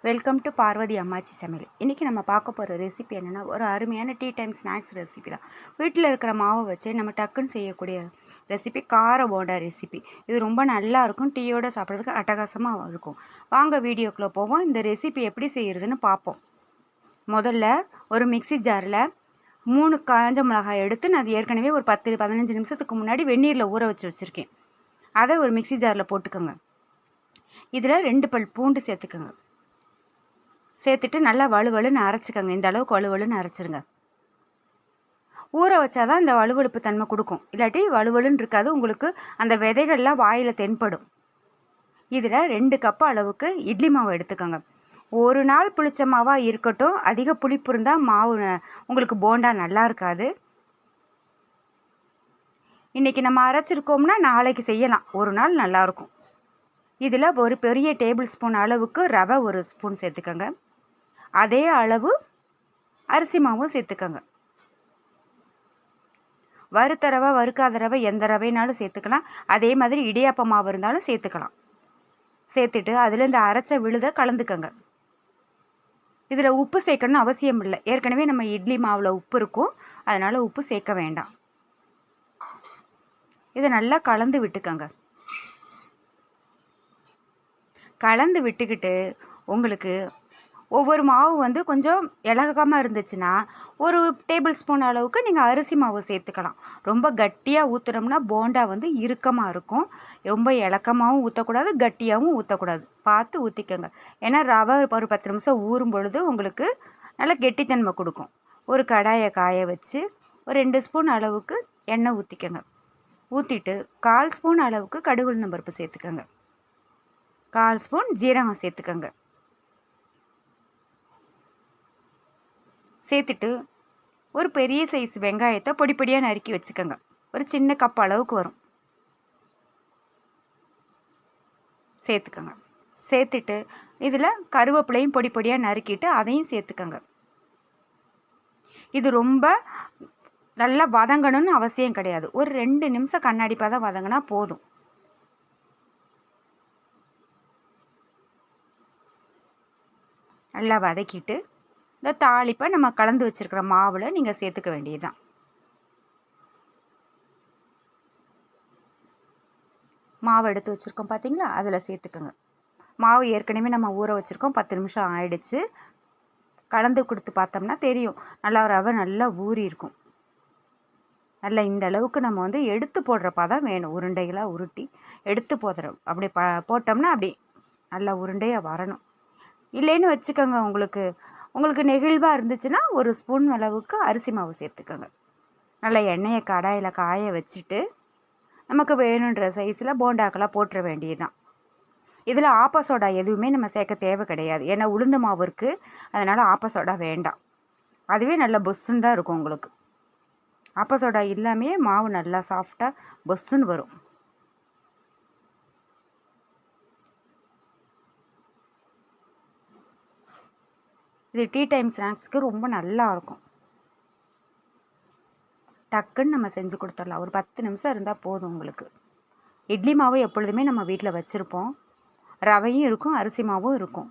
Welcome to Parvati அம்மாச்சி சமையல். இன்றைக்கி நம்ம பார்க்க போகிற ரெசிபி என்னென்னா, ஒரு அருமையான டீ டைம் ஸ்நாக்ஸ் ரெசிபி தான். வீட்டில் இருக்கிற மாவை வச்சு நம்ம டக்குன்னு செய்யக்கூடிய ரெசிபி கார போண்டா ரெசிபி. இது ரொம்ப நல்லா இருக்கும், டீயோடு சாப்பிட்றதுக்கு அட்டகாசமாக இருக்கும். வாங்க வீடியோக்குள்ளே போவோம். இந்த ரெசிபி எப்படி செய்கிறதுன்னு பார்ப்போம். முதல்ல ஒரு மிக்சி ஜாரில் 3 காஞ்ச மிளகாய் எடுத்து நான் அது ஏற்கனவே ஒரு 10-15 நிமிஷத்துக்கு முன்னாடி வெந்நீரில் ஊற வச்சுருக்கேன். அதை ஒரு மிக்சி ஜாரில் போட்டுக்கோங்க. இதில் 2 பல் பூண்டு சேர்த்துக்கோங்க. சேர்த்துட்டு நல்லா வலுவலுன்னு அரைச்சிக்கோங்க. இந்த அளவுக்கு வலுவலுன்னு அரைச்சிருங்க. ஊற வச்சாதான் இந்த வலுவலுப்பு தன்மை கொடுக்கும், இல்லாட்டி வலுவலுன்னு இருக்காது. உங்களுக்கு அந்த விதைகள்லாம் வாயில் தென்படும். இதில் 2 கப்பு அளவுக்கு இட்லி மாவு எடுத்துக்கோங்க. ஒரு நாள் புளிச்ச மாவாக இருக்கட்டும். அதிக புளிப்பு இருந்தால் மாவு உங்களுக்கு போண்டா நல்லா இருக்காது. இன்றைக்கி நம்ம அரைச்சிருக்கோம்னா நாளைக்கு செய்யலாம், ஒரு நாள் நல்லாயிருக்கும். இதில் ஒரு பெரிய டேபிள் ஸ்பூன் அளவுக்கு ரவை 1 ஸ்பூன் சேர்த்துக்கோங்க. அதே அளவு அரிசி மாவும் சேர்த்துக்கோங்க. வறுத்த ரவை, வறுக்காத ரவை, எந்த ரவைனாலும் சேர்த்துக்கலாம். அதே மாதிரி இடியாப்ப மாவு இருந்தாலும் சேர்த்துக்கலாம். சேர்த்துட்டு அதில் இந்த அரைச்ச விழுதை கலந்துக்கோங்க. இதில் உப்பு சேர்க்கணும்னு அவசியம் இல்லை, ஏற்கனவே நம்ம இட்லி மாவில் உப்பு இருக்கும், அதனால் உப்பு சேர்க்க வேண்டாம். இதை நல்லா கலந்து விட்டுக்கோங்க. கலந்து விட்டுக்கிட்டு உங்களுக்கு ஒவ்வொரு மாவு கொஞ்சம் இலகமாக இருந்துச்சுன்னா ஒரு டேபிள் ஸ்பூன் அளவுக்கு நீங்கள் அரிசி மாவு சேர்த்துக்கலாம். ரொம்ப கட்டியாக ஊற்றுனோம்னா போண்டா இறுக்கமாக இருக்கும். ரொம்ப இலக்கமாகவும் ஊற்றக்கூடாது, கட்டியாகவும் ஊற்றக்கூடாது. பார்த்து ஊற்றிக்கோங்க. ஏன்னா ரவை ஒரு 10 நிமிஷம் ஊறும் பொழுது உங்களுக்கு நல்ல கெட்டித்தன்மை கொடுக்கும். ஒரு கடாயை காய வச்சு ஒரு 2 ஸ்பூன் அளவுக்கு எண்ணெய் ஊற்றிக்கோங்க. ஊற்றிட்டு 1/4 ஸ்பூன் அளவுக்கு கடுகு உளுந்தம் பருப்பு சேர்த்துக்கோங்க. 1/4 ஸ்பூன் ஜீரகம் சேர்த்துக்கோங்க. சேர்த்துட்டு ஒரு பெரிய சைஸ் வெங்காயத்தை பொடி பொடியாக நறுக்கி வச்சுக்கோங்க. ஒரு சின்ன கப் அளவுக்கு வரும். சேர்த்துக்கோங்க. சேர்த்துட்டு இதில் கருவேப்பிலையும் பொடி பொடியாக நறுக்கிட்டு அதையும் சேர்த்துக்கோங்க. இது ரொம்ப நல்லா வதங்கணும்னு அவசியம் கிடையாது. ஒரு 2 நிமிஷம் கண்ணாடி பதம் வதங்கினா போதும். நல்லா வதக்கிட்டு இந்த தாளிப்பை நம்ம கலந்து வச்சுருக்கிற மாவில் நீங்கள் சேர்த்துக்க வேண்டியதுதான். மாவு எடுத்து வச்சுருக்கோம் பார்த்தீங்களா, அதில் சேர்த்துக்கோங்க. மாவு ஏற்கனவே நம்ம ஊற வச்சுருக்கோம், 10 நிமிஷம் ஆயிடுச்சு. கலந்து கொடுத்து பார்த்தோம்னா தெரியும், நல்லா ரவை நல்லா ஊறி இருக்கும். நல்லா இந்த அளவுக்கு நம்ம எடுத்து போடுற பதம் வேணும். உருண்டைகளாக உருட்டி எடுத்து போடுறோம். அப்படி போட்டோம்னா அப்படி நல்லா உருண்டையாக வரணும். இல்லைன்னு வச்சுக்கோங்க, உங்களுக்கு நெகிழ்வாக இருந்துச்சுன்னா 1 ஸ்பூன் அளவுக்கு அரிசி மாவு சேர்த்துக்கோங்க. நல்லா எண்ணெயை கடாயில் காய வச்சுட்டு நமக்கு வேணுன்ற சைஸில் போண்டாக்கெல்லாம் போட்டுற வேண்டியதுதான். இதில் ஆப்ப சோடா எதுவுமே நம்ம சேர்க்க தேவை கிடையாது. ஏன்னா உளுந்து மாவு இருக்குது, அதனால் ஆப்ப சோடா வேண்டாம். அதுவே நல்ல பொஸ்ஸுன்னு தான் இருக்கும். உங்களுக்கு ஆப்ப சோடா இல்லாமையே மாவு நல்லா சாஃப்டாக பொஸ்ஸுன்னு வரும். இது டீ டைம் ஸ்நாக்ஸ்க்கு ரொம்ப நல்லா இருக்கும். டக்குன்னு நம்ம செஞ்சு கொடுத்துடலாம். ஒரு 10 நிமிஷம் இருந்தால் போதும் உங்களுக்கு. இட்லி மாவு எப்பொழுதுமே நம்ம வீட்டில் வச்சுருப்போம். ரவையும் இருக்கும், அரிசி மாவும் இருக்கும்.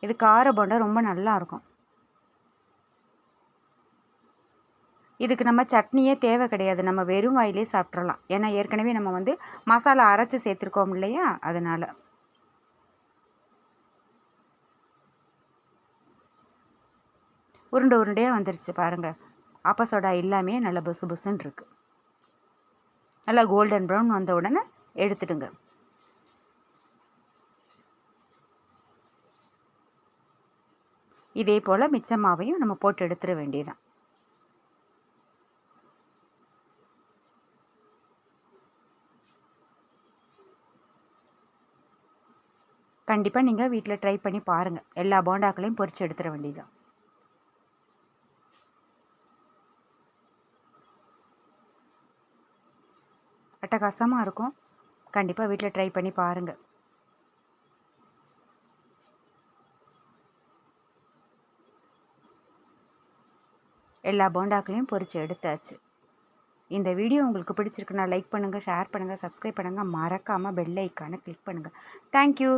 இது கார போண்டா ரொம்ப நல்லா இருக்கும். இதுக்கு நம்ம சட்னியே தேவை கிடையாது, நம்ம வெறும் வாயிலே சாப்பிட்றலாம். ஏன்னா ஏற்கனவே நம்ம மசாலா அரைச்சி சேர்த்துருக்கோம் இல்லையா, அதனால். உருண்டை உருண்டையாக வந்துருச்சு பாருங்கள். ஆப்ப சோடா எல்லாமே நல்லா பொசு பொசுன்னு இருக்குது. நல்லா கோல்டன் ப்ரௌன் வந்த உடனே எடுத்துடுங்க. இதே போல் மிச்ச மாவையும் நம்ம போட்டு எடுத்துட வேண்டியதுதான். கண்டிப்பாக நீங்கள் வீட்டில் ட்ரை பண்ணி பாருங்கள். எல்லா போண்டாக்களையும் பொரித்து எடுத்துட வேண்டியதுதான். அட்டகாசமாக இருக்கும். கண்டிப்பாக வீட்டில் ட்ரை பண்ணி பாருங்கள். எல்லா போண்டாக்களையும் பொரித்து எடுத்தாச்சு. இந்த வீடியோ உங்களுக்கு பிடிச்சிருக்குன்னா லைக் பண்ணுங்கள், ஷேர் பண்ணுங்கள், சப்ஸ்கிரைப் பண்ணுங்கள். மறக்காமல் பெல் ஐக்கானை கிளிக் பண்ணுங்கள். தேங்க்யூ.